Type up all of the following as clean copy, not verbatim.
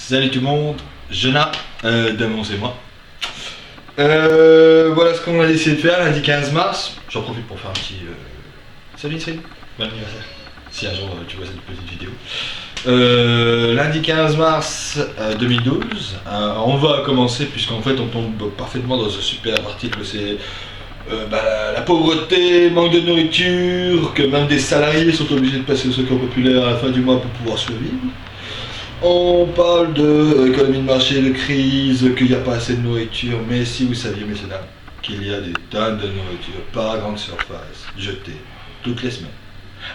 Salut tout le monde, Jonah, Damon c'est moi. Voilà ce qu'on a décidé de faire lundi 15 mars. J'en profite pour faire un petit... Salut Cyril, bon anniversaire. Si un jour tu vois cette petite vidéo. Lundi 15 mars 2012, on va commencer puisqu'en fait on tombe parfaitement dans un super article, c'est... la pauvreté, manque de nourriture, que même des salariés sont obligés de passer au secours populaire à la fin du mois pour pouvoir survivre. On parle d'économie de marché, de crise, qu'il n'y a pas assez de nourriture, mais si vous saviez, messieurs dames, qu'il y a des tonnes de nourriture par grande surface, jetées, toutes les semaines.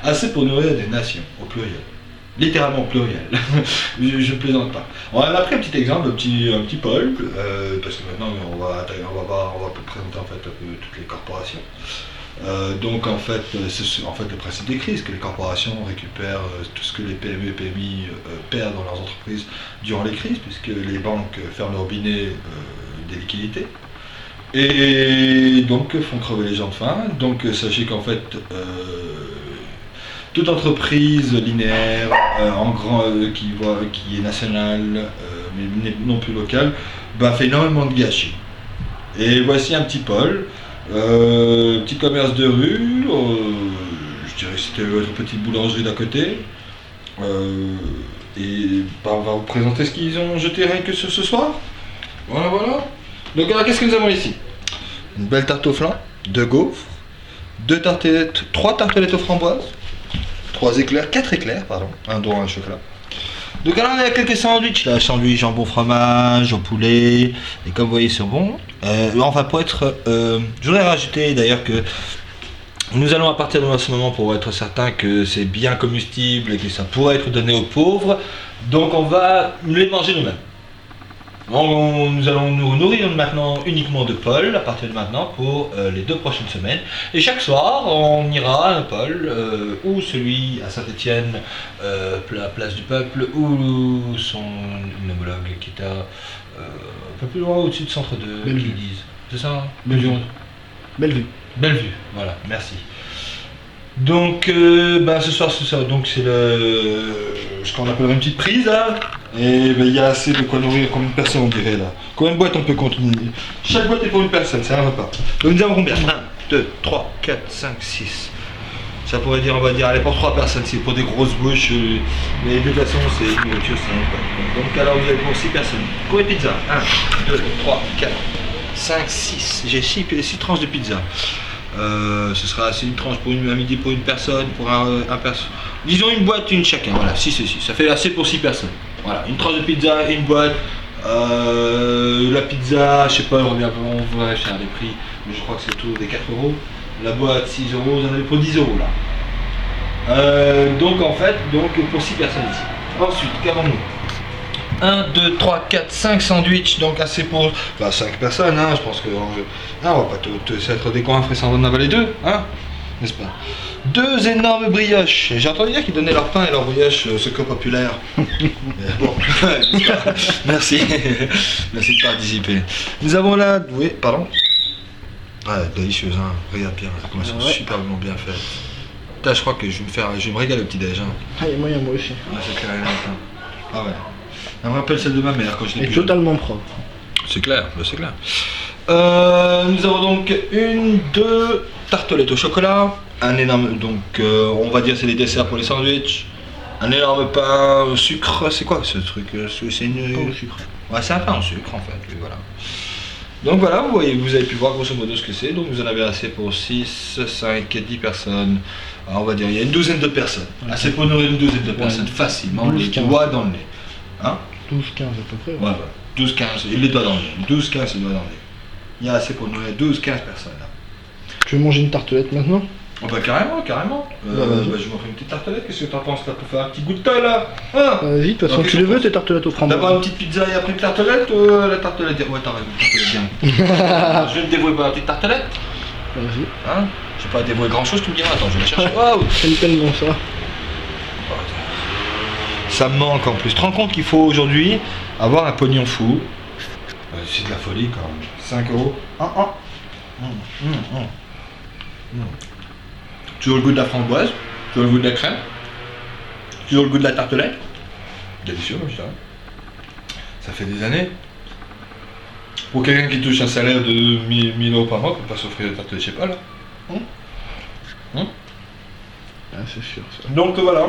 Assez pour nourrir des nations, au pluriel. Littéralement au pluriel. je plaisante pas. On a pris un petit exemple, un petit Paul, parce que maintenant on va présenter en fait un peu toutes les corporations. Donc en fait, c'est en fait le principe des crises, que les corporations récupèrent tout ce que les PME et PMI perdent dans leurs entreprises durant les crises, puisque les banques ferment le robinet des liquidités. Et donc font crever les gens de faim. Donc sachez qu'en fait, toute entreprise linéaire, qui est nationale, mais non plus locale, fait énormément de gâchis. Et voici un petit Paul, petit commerce de rue, je dirais que c'était votre petite boulangerie d'à côté. On va vous présenter ce qu'ils ont jeté rien que ce soir. Voilà. Donc alors qu'est-ce que nous avons ici? Une belle tarte au flan, 2 gaufres, 3 tartelettes aux framboises, 4 éclairs, dont un chocolat. Donc alors on a quelques sandwichs là, sandwich jambon fromage, au poulet, et comme vous voyez c'est bon. Enfin pour être, je voudrais rajouter d'ailleurs que nous allons à partir de ce moment pour être certain que c'est bien comestible et que ça pourrait être donné aux pauvres, donc on va les manger nous-mêmes. Nous allons nous nourrir maintenant uniquement de Paul à partir de maintenant pour les 2 prochaines semaines. Et chaque soir, on ira à un Paul, ou celui à Saint-Étienne, place du Peuple, ou son homologue qui est un peu plus loin au-dessus de Centre de l'Église. C'est ça hein? Bellevue, voilà, merci. Donc ce soir donc c'est ce qu'on appelle une petite prise là. Et il y a assez de quoi nourrir comme une personne on dirait là. Combien de boîtes on peut contenir? Chaque boîte est pour une personne, c'est un repas. Donc nous avons combien? 1, 2, 3, 4, 5, 6. Ça pourrait dire, on va dire, allez pour 3 personnes, c'est pour des grosses bouches, mais de toute façon c'est une nourriture, c'est un repas. Donc alors vous avez pour 6 personnes. Combien de pizza? 1, 2, 3, 4, 5, 6. J'ai 6 tranches de pizza. Ce sera assez une tranche pour à midi pour une personne, pour un personne. Disons une boîte, une chacun, voilà, 6 et 6. Ça fait assez pour 6 personnes. Voilà, une tranche de pizza, une boîte. La pizza, je sais pas, on va faire des prix, mais je crois que c'est autour des 4 euros. La boîte 6 euros, vous en avez pour 10 euros là. Donc en fait, pour 6 personnes ici. Ensuite, qu'avons-nous? 1, 2, 3, 4, 5 sandwichs, donc assez pour 5 personnes, hein, je pense que on va pas être des coins sans en avaler 2, hein, n'est-ce pas? 2 énormes brioches, j'ai entendu dire qu'ils donnaient leur pain et leur brioche au secours populaire. Bon, merci, merci de participer. Nous avons là, oui, pardon. Délicieuse, hein, regarde bien, comment elles sont superbement bien faites. Putain, je crois que je vais me régaler au petit-déj. Hein. Et moi aussi. C'est clair et net. Ah ouais. Ça me rappelle celle de ma mère quand je l'ai plus. Totalement propre. C'est clair, c'est clair. Nous avons donc 2 tartelettes au chocolat, un énorme, on va dire c'est des desserts pour les sandwichs, un énorme pain au sucre, c'est quoi ce truc? C'est une... Pain au sucre. Ouais, c'est un pain au sucre en fait, voilà. Donc voilà, vous avez pu voir grosso modo ce que c'est, donc vous en avez assez pour 6, 5, 10 personnes. Alors on va dire, il y a une douzaine de personnes. Okay. Assez pour nourrir une douzaine de personnes, facilement, 12, les doigts dans le nez. Hein? 12-15 à peu près. Ouais, 12-15, il les doigts dans le nez. 12-15, il doit dans le nez. Il y a assez pour nourrir 12-15 personnes là. Tu veux manger une tartelette maintenant? Oh carrément. Je vais m'en faire une petite tartelette, qu'est-ce que t'en penses là pour faire un petit goût de thé là hein? Vas-y, de toute façon tu les veux tes tartelettes aux framboises. D'abord une petite pizza et après une tartelette la tartelette, ouais t'as raison, tartelette bien. Je vais me dévouer pour la petite tartelette. Vas-y. Hein? Je vais pas dévouer grand chose, tu me diras, attends je vais la chercher. Waouh. C'est tellement ça. Ça me manque en plus. Tu te rends compte qu'il faut aujourd'hui avoir un pognon fou. C'est de la folie quand même. 5 euros. Toujours le goût de la framboise, toujours le goût de la crème, toujours le goût de la tartelette. Délicieux, moi je dirais. Ça fait des années. Pour quelqu'un qui touche un salaire de 1000 euros par mois, peut pas s'offrir des tartelettes chez Paul. Ah, c'est sûr ça. Donc voilà.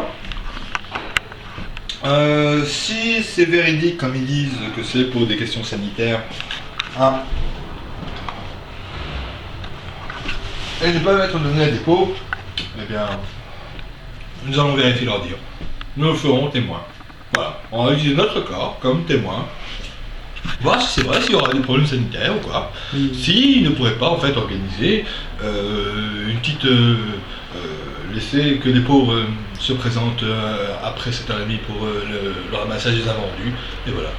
Si c'est véridique, comme ils disent que c'est pour des questions sanitaires, et ne pas mettre de nez à dépôt, eh bien, nous allons vérifier leur dire. Nous le ferons témoin. Voilà, on va utiliser notre corps comme témoin. Voir si c'est vrai, s'il y aura des problèmes sanitaires ou quoi. S'ils ne pourraient pas en fait organiser une petite... laisser que les pauvres se présentent après 7h30 pour le ramassage des invendus. Et voilà.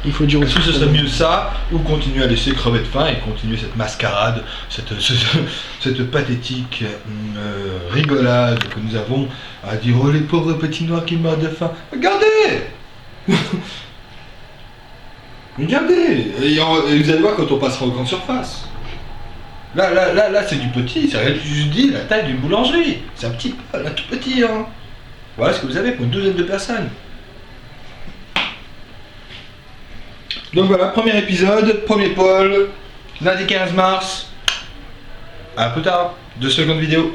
Il faut dire Est-ce que ce serait mieux ça, ou continuer à laisser crever de faim et continuer cette mascarade, cette pathétique rigolade que nous avons à dire oh les pauvres petits noirs qui meurent de faim. Regardez. Regardez, et vous allez voir quand on passera aux grandes surfaces. Là, c'est du petit, c'est rien que je dis la taille d'une boulangerie. C'est un petit peu, là, tout petit, hein. Voilà ce que vous avez pour une douzaine de personnes. Donc voilà, premier épisode, premier pôle, lundi 15 mars. À plus tard, 2 secondes vidéo.